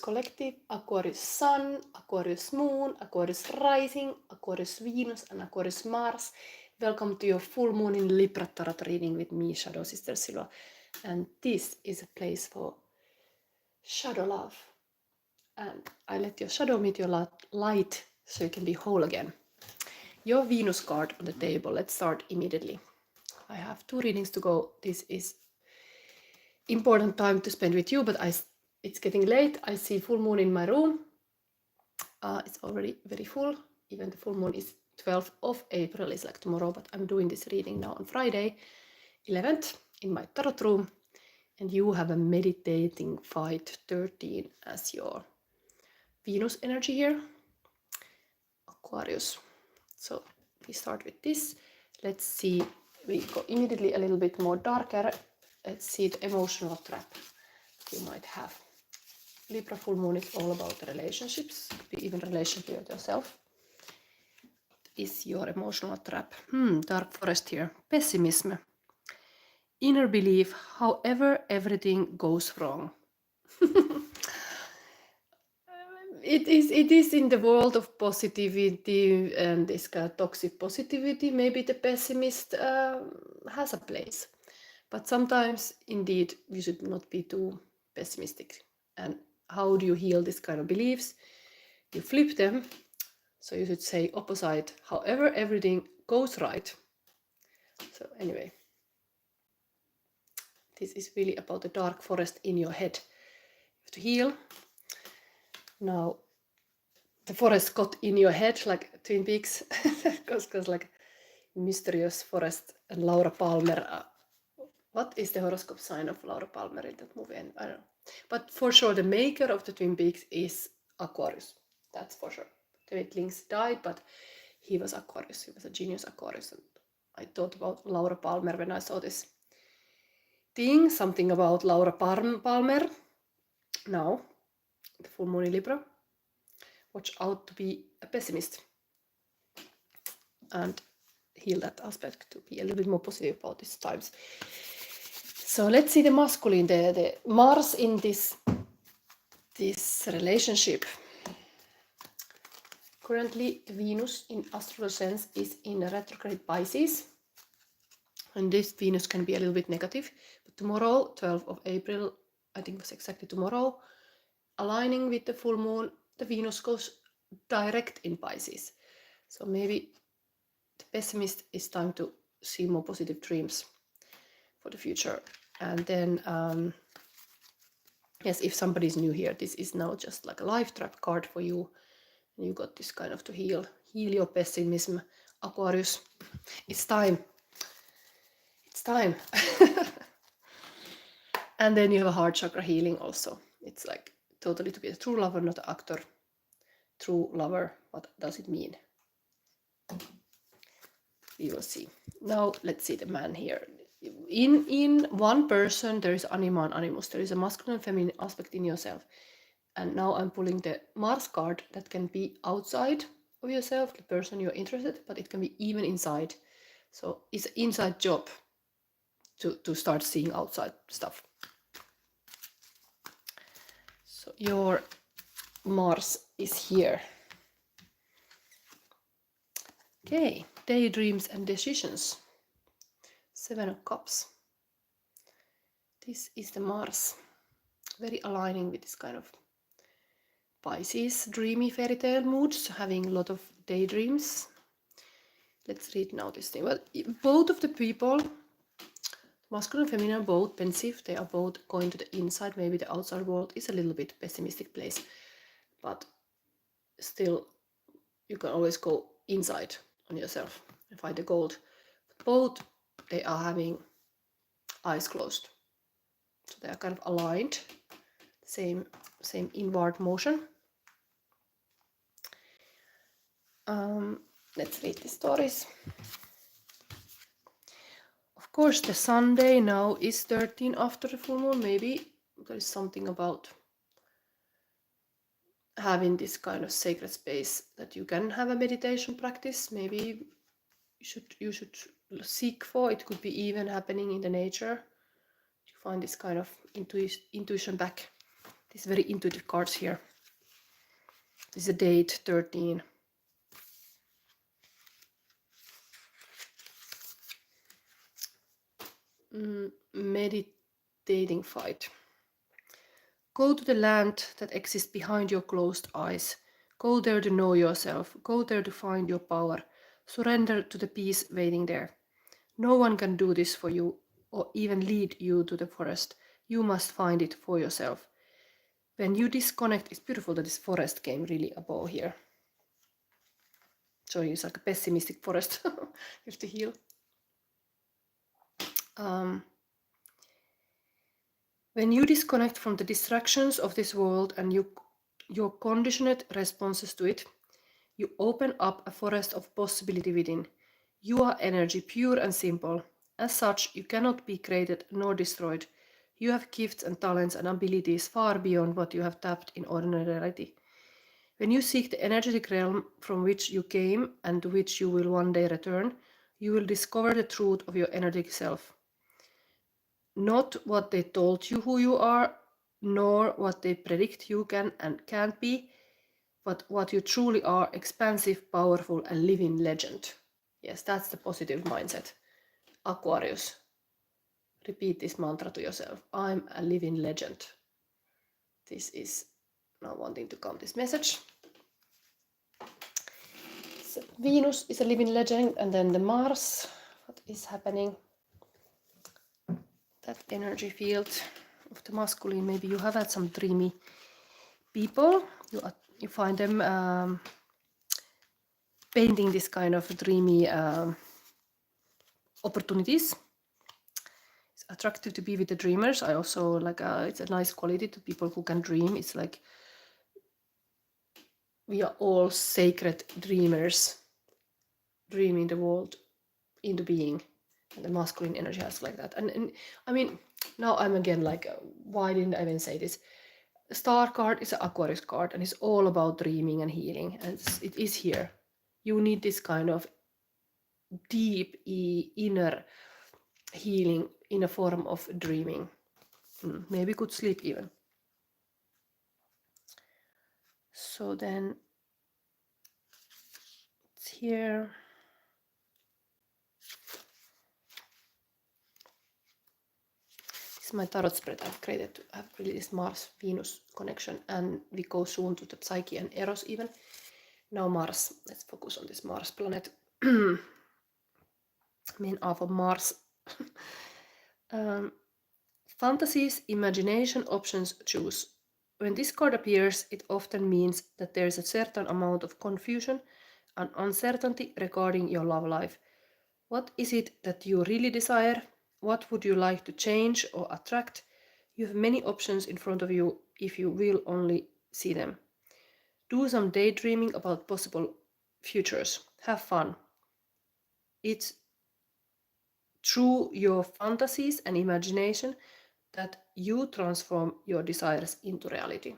Collective, Aquarius Sun, Aquarius Moon, Aquarius Rising, Aquarius Venus, and Aquarius Mars. Welcome to your full moon in Libra tarot reading with me, Shadow Sister Silva. And this is a place for shadow love. And I let your shadow meet your light so you can be whole again. Your Venus card on the table. Let's start immediately. I have 2 readings to go. This is important time to spend with you, but it's getting late. I see full moon in my room. It's already very full. Even the full moon is 12th of April, is like tomorrow, but I'm doing this reading now on Friday, 11th, in my tarot room. And you have a meditating fight 13 as your Venus energy here, Aquarius. So we start with this. Let's see, we go immediately a little bit more darker. Let's see the emotional trap you might have. Libra full moon is all about the relationships, could be even relationship with yourself. What is your emotional trap? Dark forest here. Pessimism. Inner belief, however everything goes wrong. It is in the world of positivity and this kind of toxic positivity. Maybe the pessimist has a place. But sometimes, indeed, you should not be too pessimistic. And how do you heal this kind of beliefs? You flip them. So you should say opposite, however everything goes right. So anyway, this is really about the dark forest in your head. You have to heal. Now, the forest got in your head like Twin Peaks, because like mysterious forest and Laura Palmer. What is the horoscope sign of Laura Palmer in that movie? I don't know. But for sure, the maker of the Twin Peaks is Aquarius. That's for sure. David Lynch died, but he was Aquarius. He was a genius Aquarius. And I thought about Laura Palmer when I saw this thing, something about Laura Palmer. Now, the full moon in Libra. Watch out to be a pessimist. And heal that aspect to be a little bit more positive about these times. So let's see the masculine, the Mars in this relationship. Currently, Venus in astrological sense is in retrograde Pisces. And this Venus can be a little bit negative. But tomorrow, 12th of April, I think it was exactly tomorrow, aligning with the full moon, the Venus goes direct in Pisces. So maybe the pessimist is time to see more positive dreams for the future. And then, yes, if somebody's new here, this is now just like a life trap card for you. And you got this kind of to heal your pessimism, Aquarius. It's time. It's time. And then you have a heart chakra healing also. It's like totally to be a true lover, not an actor. True lover, what does it mean? We will see. Now let's see the man here. In one person there is anima and animus. There is a masculine and feminine aspect in yourself. And now I'm pulling the Mars card that can be outside of yourself, the person you're interested, but it can be even inside. So it's an inside job to start seeing outside stuff. So your Mars is here. Okay, daydreams and decisions. 7 of Cups. This is the Mars. Very aligning with this kind of Pisces, dreamy fairy tale moods, having a lot of daydreams. Let's read now this thing. Well, both of the people, masculine and feminine, are both pensive. They are both going to the inside. Maybe the outside world is a little bit pessimistic place. But still, you can always go inside on yourself and find the gold. Both, they are having eyes closed. So they are kind of aligned. Same inward motion. Let's read the stories. Of course, the Sunday now is 13 after the full moon. Maybe there is something about having this kind of sacred space that you can have a meditation practice. Maybe you should seek for. It could be even happening in the nature. You find this kind of intuition back. these very intuitive cards here. This is a date 13. Meditating fight. Go to the land that exists behind your closed eyes. Go there to know yourself. Go there to find your power. Surrender to the peace waiting there. No one can do this for you or even lead you to the forest. You must find it for yourself. When you disconnect, it's beautiful that this forest came really above here. So it's like a pessimistic forest. You have to heal. When you disconnect from the distractions of this world and your conditioned responses to it, you open up a forest of possibility within. You are energy, pure and simple. As such, you cannot be created nor destroyed. You have gifts and talents and abilities far beyond what you have tapped in ordinary reality. When you seek the energetic realm from which you came and to which you will one day return, you will discover the truth of your energetic self. Not what they told you who you are, nor what they predict you can and can't be, but what you truly are, expansive, powerful, and living legend. Yes, that's the positive mindset. Aquarius. Repeat this mantra to yourself. I'm a living legend. This is now wanting to come this message. So Venus is a living legend, and then the Mars. What is happening? That energy field of the masculine. Maybe you have had some dreamy people. You find them painting this kind of dreamy opportunities. It's attractive to be with the dreamers. I also like it's a nice quality to people who can dream. It's like we are all sacred dreamers, dreaming the world into being. And the masculine energy has like that. And I mean, now I'm again like, why didn't I even say this? The star card is an Aquarius card, and it's all about dreaming and healing. And it is here. You need this kind of deep inner healing in a form of dreaming. Maybe good sleep even. So then it's here. This is my tarot spread I've created to have really this Mars-Venus connection, and we go soon to the Psyche and Eros even. Now Mars, let's focus on this Mars planet. Main half of Mars. Fantasies, imagination, options, choose. When this card appears, it often means that there is a certain amount of confusion and uncertainty regarding your love life. What is it that you really desire? What would you like to change or attract? You have many options in front of you if you will only see them. Do some daydreaming about possible futures. Have fun. It's through your fantasies and imagination that you transform your desires into reality.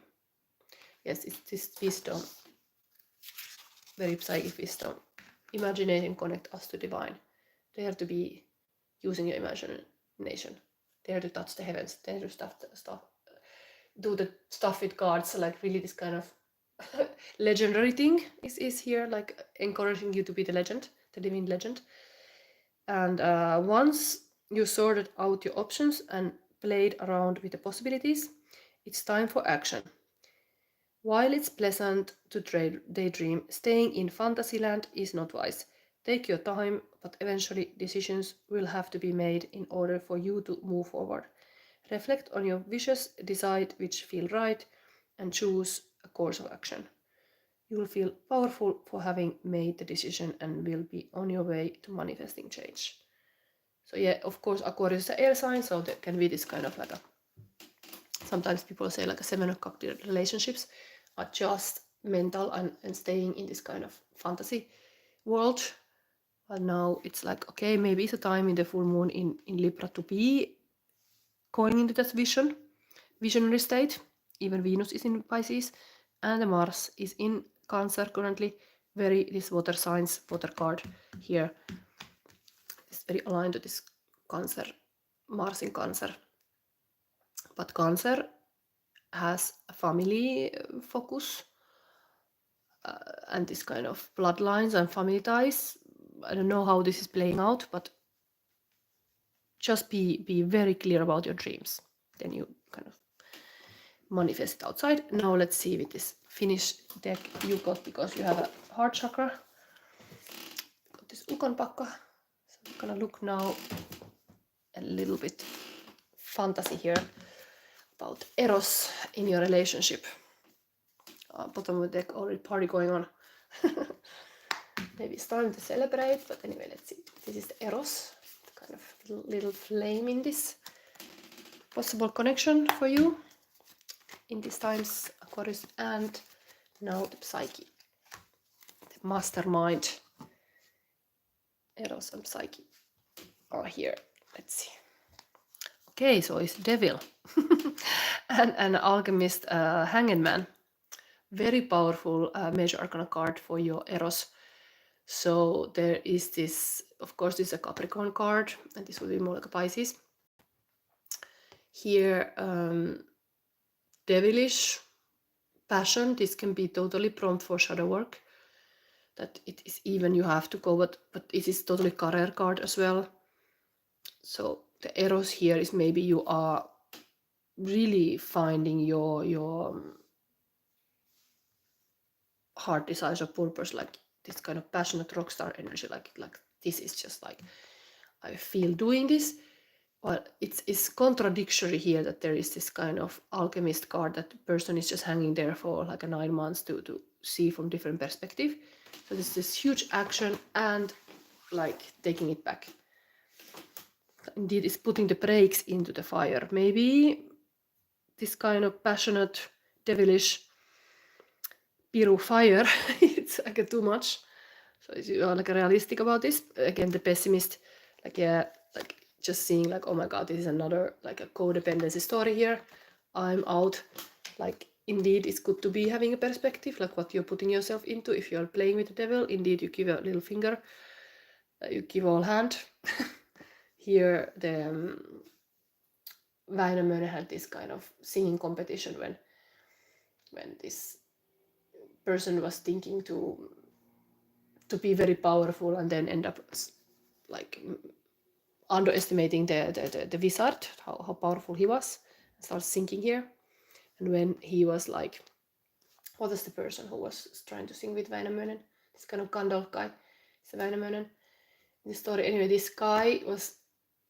Yes, it's this wisdom, very psychic wisdom. Imagination connect us to divine. Dare to be using your imagination. Dare to touch the heavens. Dare to do the stuff with cards, like really this kind of legendary thing is here, like encouraging you to be the legend, the living legend. And once you sorted out your options and played around with the possibilities, it's time for action. While it's pleasant to daydream, staying in fantasyland is not wise. Take your time, but eventually decisions will have to be made in order for you to move forward. Reflect on your wishes, decide which feel right, and choose a course of action. You will feel powerful for having made the decision and will be on your way to manifesting change. So yeah, of course, Aquarius is an air sign, so there can be this kind of like a, sometimes people say like a 7 o'clock relationships are just mental and staying in this kind of fantasy world. But now it's like, okay, maybe it's a time in the full moon in Libra to be going into that visionary state. Even Venus is in Pisces, and the Mars is in Cancer currently. This water signs, water card here. It's very aligned to this Cancer, Mars in Cancer. But Cancer has a family focus and this kind of bloodlines and family ties. I don't know how this is playing out, but just be very clear about your dreams. Then you kind of manifest it outside. Now let's see with this Finnish deck you got, because you have a heart chakra. Got this ukonpakka. So I'm gonna look now a little bit fantasy here about Eros in your relationship. Bottom of the deck, already party going on. Maybe it's time to celebrate, but anyway, let's see. This is the Eros, the kind of little flame in this possible connection for you in these times, Aquarius, and now the Psyche, the mastermind. Eros and Psyche are here. Let's see. Okay, so it's Devil and an Alchemist, Hanged Man. Very powerful major arcana card for your Eros. So there is this, of course, this is a Capricorn card, and this will be more like a Pisces. Here, devilish passion. This can be totally prompt for shadow work. That it is even you have to go, but it is totally career card as well. So the Eros here is maybe you are really finding your heart desires or purpose, like this kind of passionate rock star energy, like this is just like I feel doing this. Well, it's contradictory here that there is this kind of alchemist card that the person is just hanging there for like a 9 months to see from different perspective. So there's this huge action and like taking it back. Indeed, it's putting the brakes into the fire. Maybe this kind of passionate, devilish Piru fire, it's like too much. So you are like realistic about this. Again, the pessimist, like yeah, like just seeing like, oh my god, this is another like a codependency story here. I'm out. Like indeed, it's good to be having a perspective, like what you're putting yourself into. If you're playing with the devil, indeed you give a little finger, you give all hand. Here the Väinämöinen had this kind of singing competition when this person was thinking to be very powerful and then end up like underestimating the wizard, how powerful he was, and starts sinking here. And when he was like, what is the person who was trying to sing with Väinämöinen? This kind of Gandalf guy, it's Väinämöinen in the story. Anyway, this guy was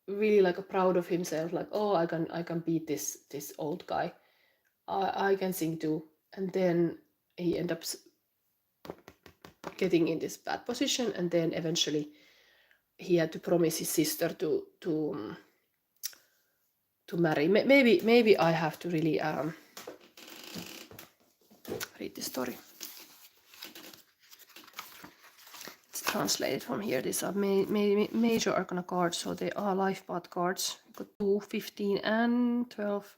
really like proud of himself, like, oh, I can beat this old guy. I can sing too. And then he ended up getting in this bad position, and then eventually he had to promise his sister to marry. Maybe I have to really read the story. Let's translate it from here. These are major arcana cards, so they are life path cards. We've got 2, 15, and 12.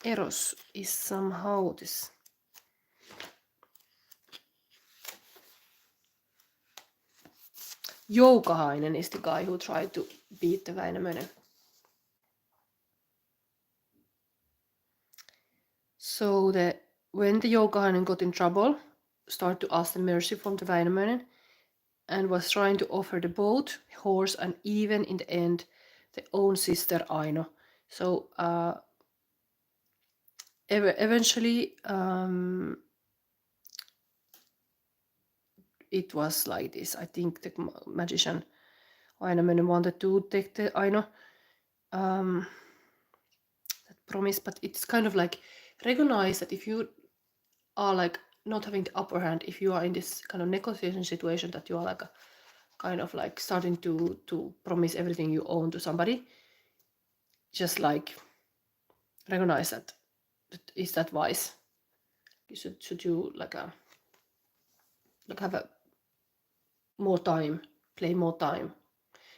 Eros is somehow this Joukahainen is the guy who tried to beat the Väinämöinen. So when the Joukahainen got in trouble, started to ask the mercy from the Väinämöinen and was trying to offer the boat, horse, and even in the end, their own sister Aino. So eventually it was like this. I think the magician Väinämöinen wanted to take the Aino that promise, but it's kind of like recognize that if you are like not having the upper hand, if you are in this kind of negotiation situation that you are like kind of like starting to promise everything you own to somebody, just like recognize that is that wise. You should you like have a more time, play more time.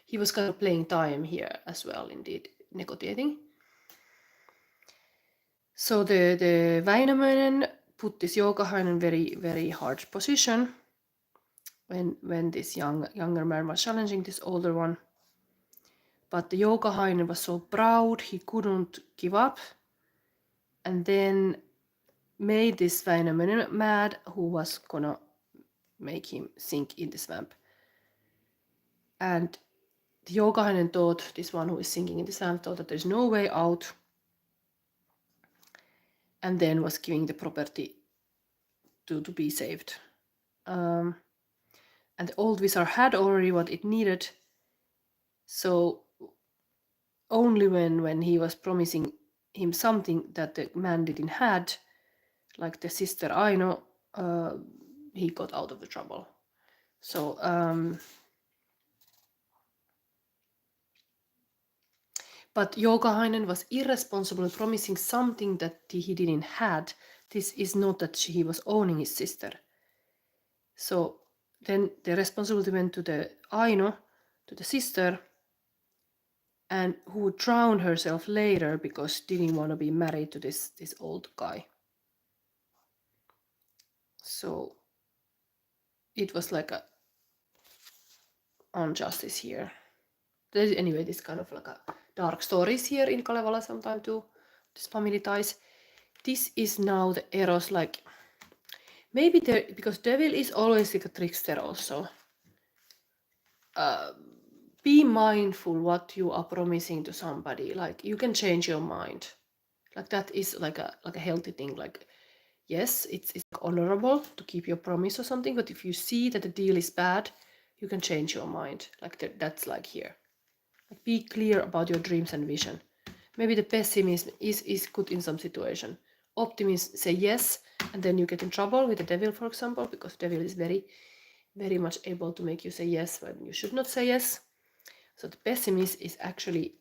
He was kind of playing time here as well, indeed, negotiating. So the Väinämöinen put this Joukahainen very, very hard position when this younger man was challenging this older one. But the Joukahainen was so proud, he couldn't give up. And then made this Väinämöinen mad, who was gonna make him sink in the swamp. And the Joukahainen thought, this one who is sinking in the swamp, thought that there's no way out. And then was giving the property to be saved. And the old wizard had already what it needed. So only when he was promising him something that the man didn't had, like the sister Aino, he got out of the trouble. So but Joukahainen was irresponsible in promising something that he didn't had. This is not that he was owning his sister. So then the responsibility went to the Aino, to the sister, and who drowned herself later because she didn't want to be married to this old guy. So it was like a injustice here. There's anyway this kind of like a dark stories here in Kalevala sometimes too. This family ties. This is now the Eros, like maybe there, because devil is always like a trickster also. Be mindful what you are promising to somebody. Like you can change your mind. Like that is like a healthy thing. Like yes, it's honorable to keep your promise or something, but if you see that the deal is bad, you can change your mind. Like that's like here. Like be clear about your dreams and vision. Maybe the pessimism is good in some situation. Optimism, say yes, and then you get in trouble with the devil, for example, because devil is very, very much able to make you say yes when you should not say yes. So the pessimism is actually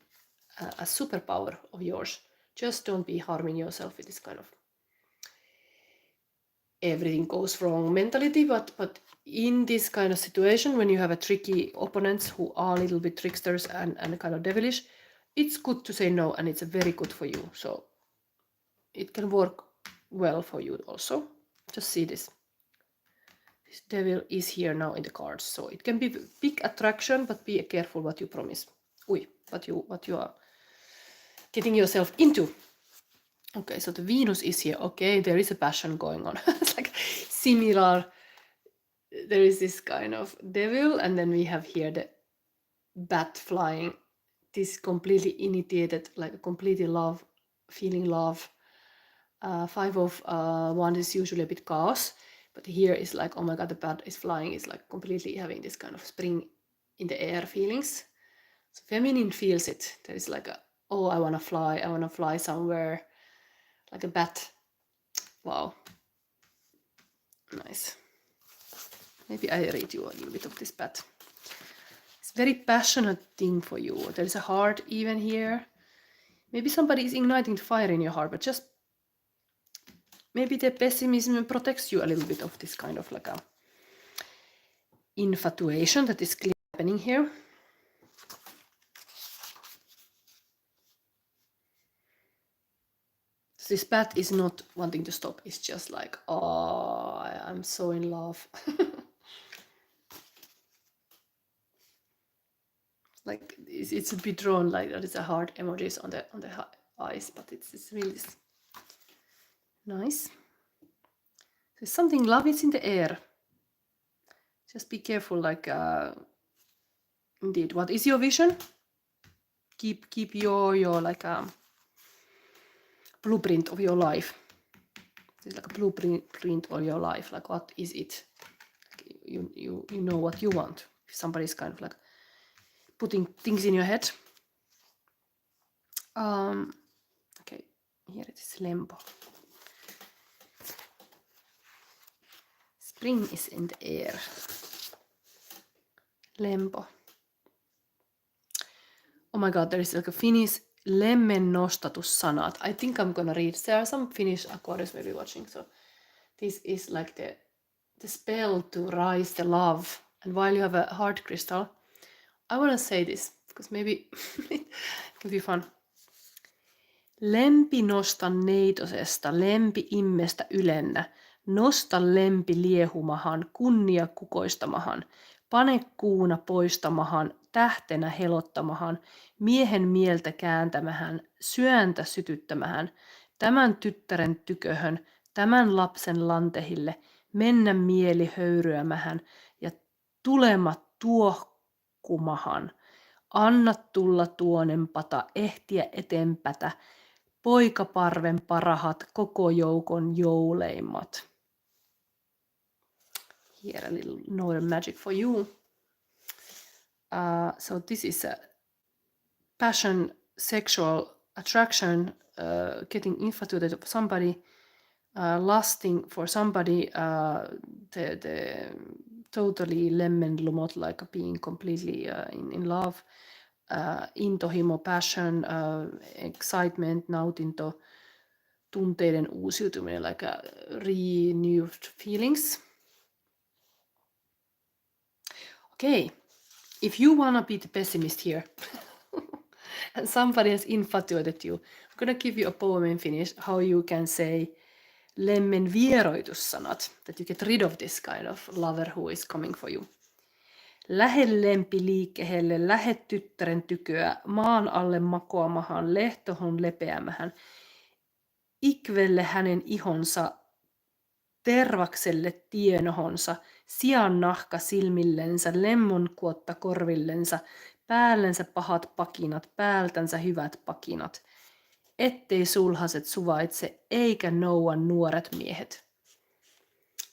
a superpower of yours. Just don't be harming yourself with this kind of everything goes wrong mentality, but in this kind of situation, when you have a tricky opponents who are a little bit tricksters and kind of devilish, it's good to say no, and it's very good for you. So it can work well for you also. Just see this. This devil is here now in the cards, so it can be big attraction, but be careful what you promise. What you are getting yourself into. Okay, so the Venus is here. Okay, there is a passion going on. It's like similar. There is this kind of devil, and then we have here the bat flying. This completely initiated, like completely love, feeling love. 5 of Wands is usually a bit chaos, but here is like, oh my god, the bat is flying. It's like completely having this kind of spring in the air feelings. So feminine feels it. There is like a, oh, I want to fly somewhere. Like a bat. Wow. Nice. Maybe I read you a little bit of this bat. It's a very passionate thing for you. There is a heart even here. Maybe somebody is igniting the fire in your heart, but just maybe the pessimism protects you a little bit of this kind of like a infatuation that is clearly happening here. This bat is not wanting to stop. It's just like, oh, I'm so in love. Like it's a bit drawn, like there is a heart emojis on the eyes, but it's really nice. There's something, love is in the air. Just be careful, like indeed, what is your vision? Keep your like blueprint of your life. It's like a blueprint of your life. Like what is it? Like you know what you want. If somebody's kind of like putting things in your head. Okay, here it is Lempo. Spring is in the air. Lempo. Oh my god, there is like a Finnish lemmen nostatussanat. I think I'm gonna read. There are some Finnish Aquarius maybe watching, so this is like the spell to rise the love. And while you have a heart crystal, I want to say this because maybe it can be fun. Lempi nosta neitosesta, lempi immestä ylennä. Nosta lempi liehumahan, kunnia kukoistamahan. Pane kuuna poistamahan, tähtenä helottamahan, miehen mieltä kääntämähän, syöntä sytyttämähän, tämän tyttären tyköhön, tämän lapsen lantehille, mennä mieli höyryämähän ja tulemat tuohkumahan, anna tulla tuonempata, ehtiä etenpätä, poikaparven parahat, koko joukon jouleimmat. Here a little Northern magic for you. So this is a passion, sexual attraction, getting infatuated of somebody, lusting for somebody, the totally lemmenlumot, like being completely in love, intohimo, passion, excitement, nautinto, tunteiden uusiutuminen, like a renewed feelings. Okay, if you wanna be the pessimist here and somebody has infatuated you, I'm gonna give you a poem in Finnish how you can say lemmen vieroitussanat, that you get rid of this kind of lover who is coming for you. Lähe lempi liikkeelle, lähe tyttären tyköä, maan alle makoamahan, lehtohon lepeämähän, ikvelle hänen ihonsa, tervakselle tienohonsa, sian nahka silmillensä, lemmon kuotta korvillensa, päällensä pahat pakinat, päältänsä hyvät pakinat, ettei sulhaset suvaitse, eikä noua nuoret miehet.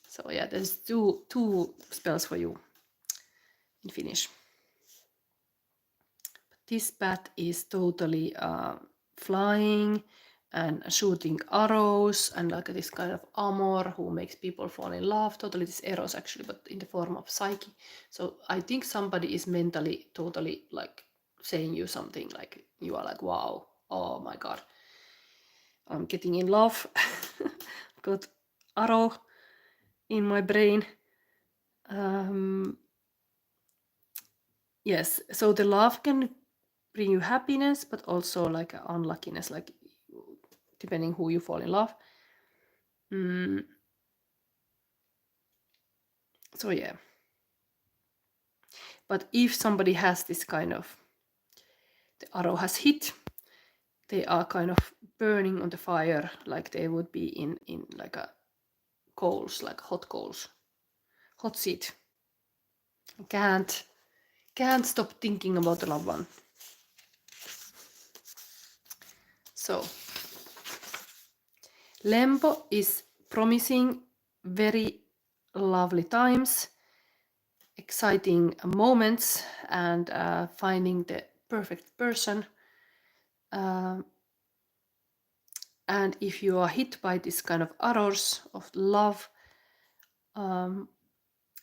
So yeah, there's two spells for you in Finnish. But this bat is totally flying and shooting arrows and like this kind of amor who makes people fall in love. Totally this eros actually, but in the form of psyche. So I think somebody is mentally totally like saying you something like you are like, wow, oh my god, I'm getting in love. Got arrow in my brain. Yes, so the love can bring you happiness, but also like unluckiness, like depending who you fall in love. So yeah. But if somebody has this kind of, the arrow has hit, they are kind of burning on the fire, like they would be in like a coals, like hot coals, hot seat. Can't stop thinking about the loved one. So Lempo is promising very lovely times, exciting moments, and finding the perfect person. And if you are hit by this kind of arrows of love,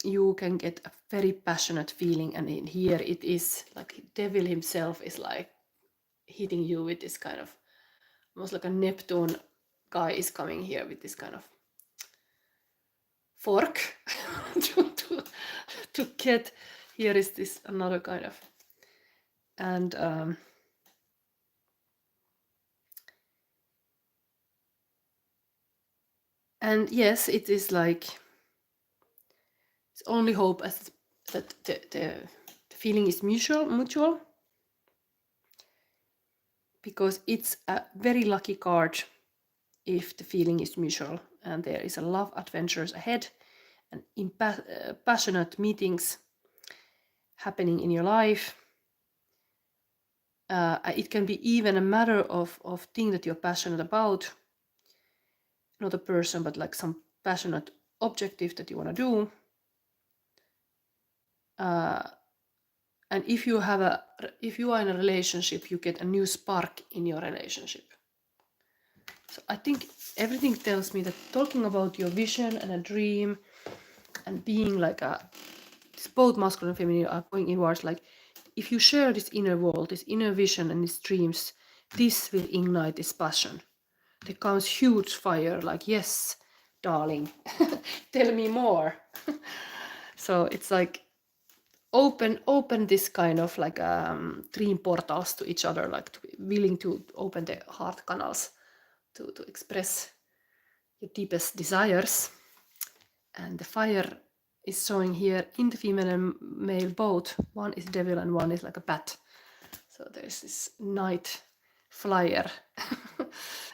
you can get a very passionate feeling, and in here it is like devil himself is like hitting you with this kind of almost like a Neptune guy is coming here with this kind of fork to get. Here is this another kind of, and yes, it is like it's only hope as that the feeling is mutual, because it's a very lucky card if the feeling is mutual and there is a love adventures ahead and passionate meetings happening in your life. It can be even a matter of thing that you're passionate about, not a person, but like some passionate objective that you want to do. And if you are in a relationship, you get a new spark in your relationship. So I think everything tells me that talking about your vision and a dream and being like both masculine and feminine are going inwards, like if you share this inner world, this inner vision and these dreams, this will ignite this passion. There comes huge fire, like, yes, darling, tell me more. So it's like open this kind of like dream portals to each other, like to be willing to open the heart canals to express your deepest desires, and the fire is showing here in the female and male both. One is devil and one is like a bat. So there's this night flyer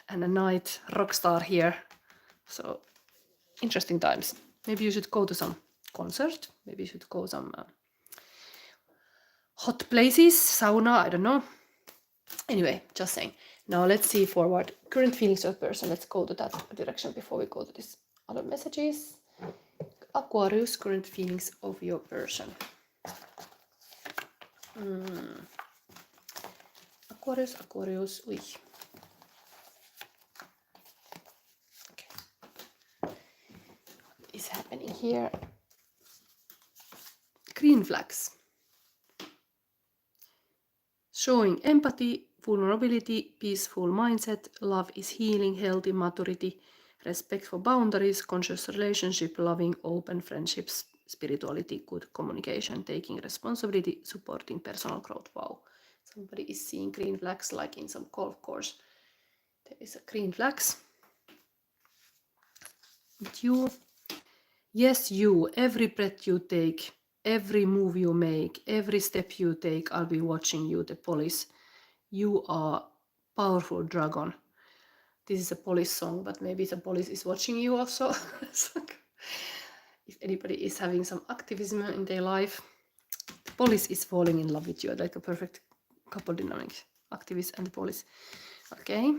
and a night rock star here. So interesting times. Maybe you should go to some concert. Maybe you should go some hot places, sauna, I don't know. Anyway, just saying. Now let's see forward. Current feelings of a person. Let's go to that direction before we go to these other messages. Aquarius, current feelings of your person. Aquarius, ui. Okay. What is happening here? Green flags. Showing empathy, vulnerability, peaceful mindset, love is healing, healthy maturity, respect for boundaries, conscious relationship, loving, open friendships, spirituality, good communication, taking responsibility, supporting personal growth. Wow. Somebody is seeing green flags like in some golf course. There is a green flags. But you, yes, you, every breath you take, every move you make, every step you take, I'll be watching you, the police. You are powerful dragon. This is a police song, but maybe the police is watching you also. If anybody is having some activism in their life, the police is falling in love with you, like a perfect couple dynamic, activist and the police. Okay.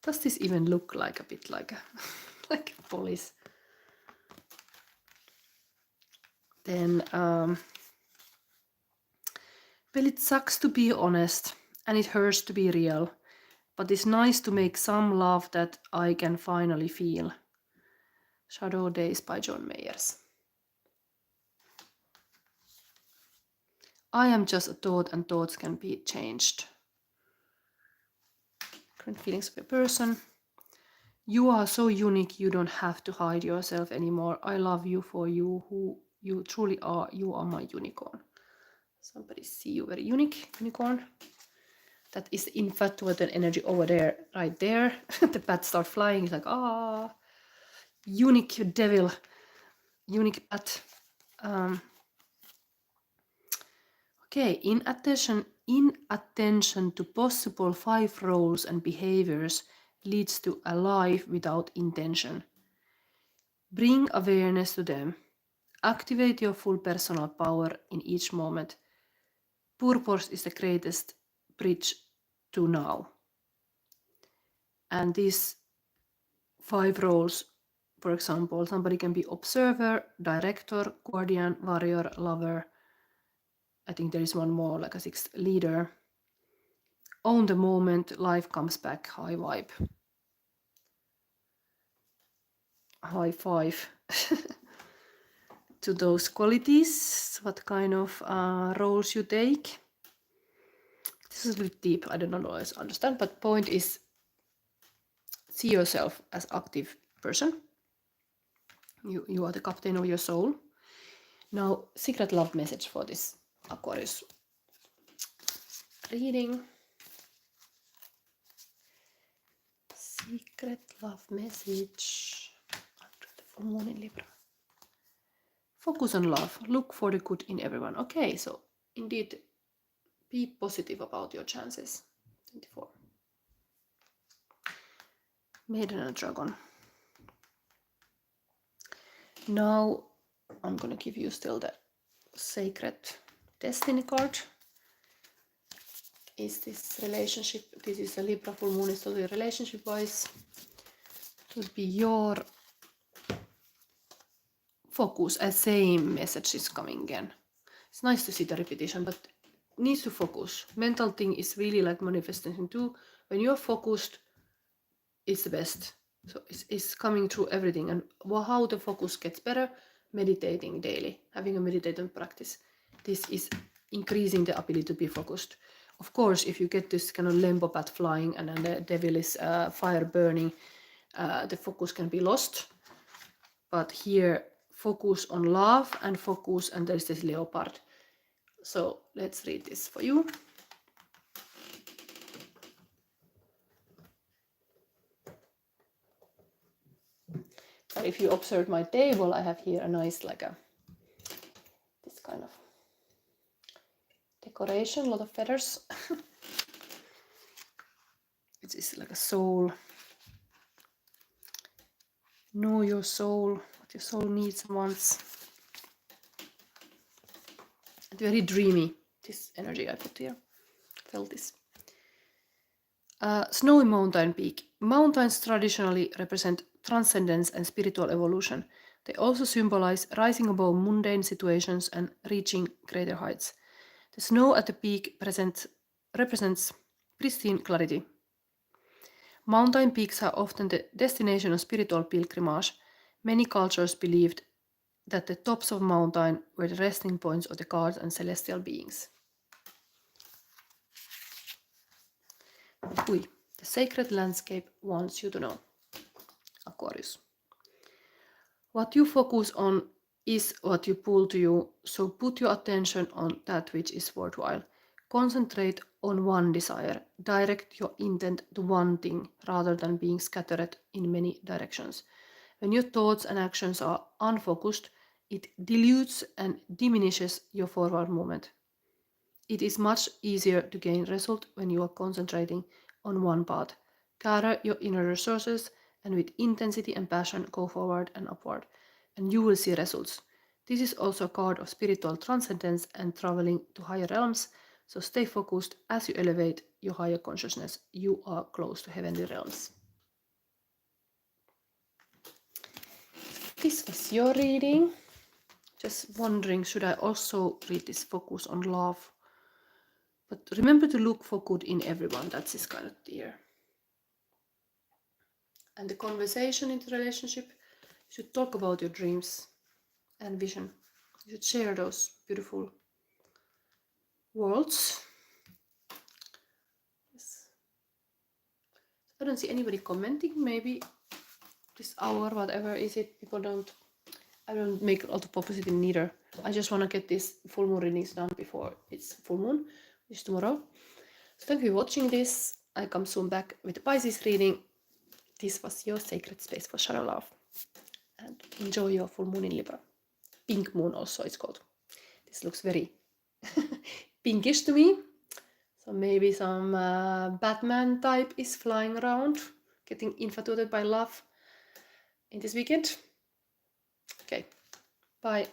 Does this even look like a bit like a like a police? Then, well, it sucks to be honest, and it hurts to be real, but it's nice to make some love that I can finally feel. Shadow Days by John Mayers. I am just a thought and thoughts can be changed. Current feelings of a person. You are so unique, you don't have to hide yourself anymore. I love you for you, who you truly are. You are my unicorn. Somebody see you very unique, unicorn. That is the infatuated energy over there, right there. The bat start flying, it's like, ah, unique devil, unique bat. Okay, in attention to possible 5 roles and behaviors leads to a life without intention. Bring awareness to them. Activate your full personal power in each moment. Purpose is the greatest bridge to now. And these 5 roles, for example, somebody can be observer, director, guardian, warrior, lover. I think there is one more, like a 6th, leader. Own the moment, life comes back, high vibe. High 5 to those qualities. What kind of roles you take? This is a bit deep, I don't always understand, but point is, see yourself as active person. You are the captain of your soul. Now, secret love message for this Aquarius reading. Secret love message. For Moon in Libra. Focus on love. Look for the good in everyone. Okay, so indeed, be positive about your chances. 24. Maiden and Dragon. Now I'm gonna give you still the Sacred Destiny card. Is this relationship? This is a Libra full moon. Is totally relationship wise. It would be your focus. A same message is coming again. It's nice to see the repetition, but needs to focus. Mental thing is really like manifestation too. When you're focused, it's the best. So it's coming through everything. And how the focus gets better? Meditating daily, having a meditative practice. This is increasing the ability to be focused. Of course, if you get this kind of limbo bat flying and then the devil is fire burning, the focus can be lost. But here, focus on love and focus, and there's this leopard. So let's read this for you. If you observe my table, I have here a nice this kind of decoration, a lot of feathers. It is like a soul. Know your soul, what your soul needs and wants. And very dreamy, this energy I put here. Felt this. Snowy mountain peak. Mountains traditionally represent transcendence and spiritual evolution. They also symbolize rising above mundane situations and reaching greater heights. The snow at the peak represents pristine clarity. Mountain peaks are often the destination of spiritual pilgrimage. Many cultures believed that the tops of mountain were the resting points of the gods and celestial beings. The sacred landscape wants you to know. Aquarius. What you focus on is what you pull to you, so put your attention on that which is worthwhile. Concentrate on one desire. Direct your intent to one thing rather than being scattered in many directions. When your thoughts and actions are unfocused, it dilutes and diminishes your forward movement. It is much easier to gain result when you are concentrating on one path. Gather your inner resources and with intensity and passion go forward and upward, and you will see results. This is also a card of spiritual transcendence and traveling to higher realms, so stay focused as you elevate your higher consciousness. You are close to heavenly realms. This was your reading. Just wondering, should I also read this focus on love? But remember to look for good in everyone. That's this kind of dear. And the conversation in the relationship, you should talk about your dreams and vision. You should share those beautiful worlds. Yes. I don't see anybody commenting. Maybe this hour, whatever is it, I don't make a lot of publicity neither. I just want to get this full moon readings done before it's full moon, which is tomorrow. So thank you for watching this. I come soon back with the Pisces reading. This was your sacred space for shadow love. And enjoy your full moon in Libra. Pink moon also it's called. This looks very pinkish to me. So maybe some Batman type is flying around, getting infatuated by love in this weekend. Okay, bye.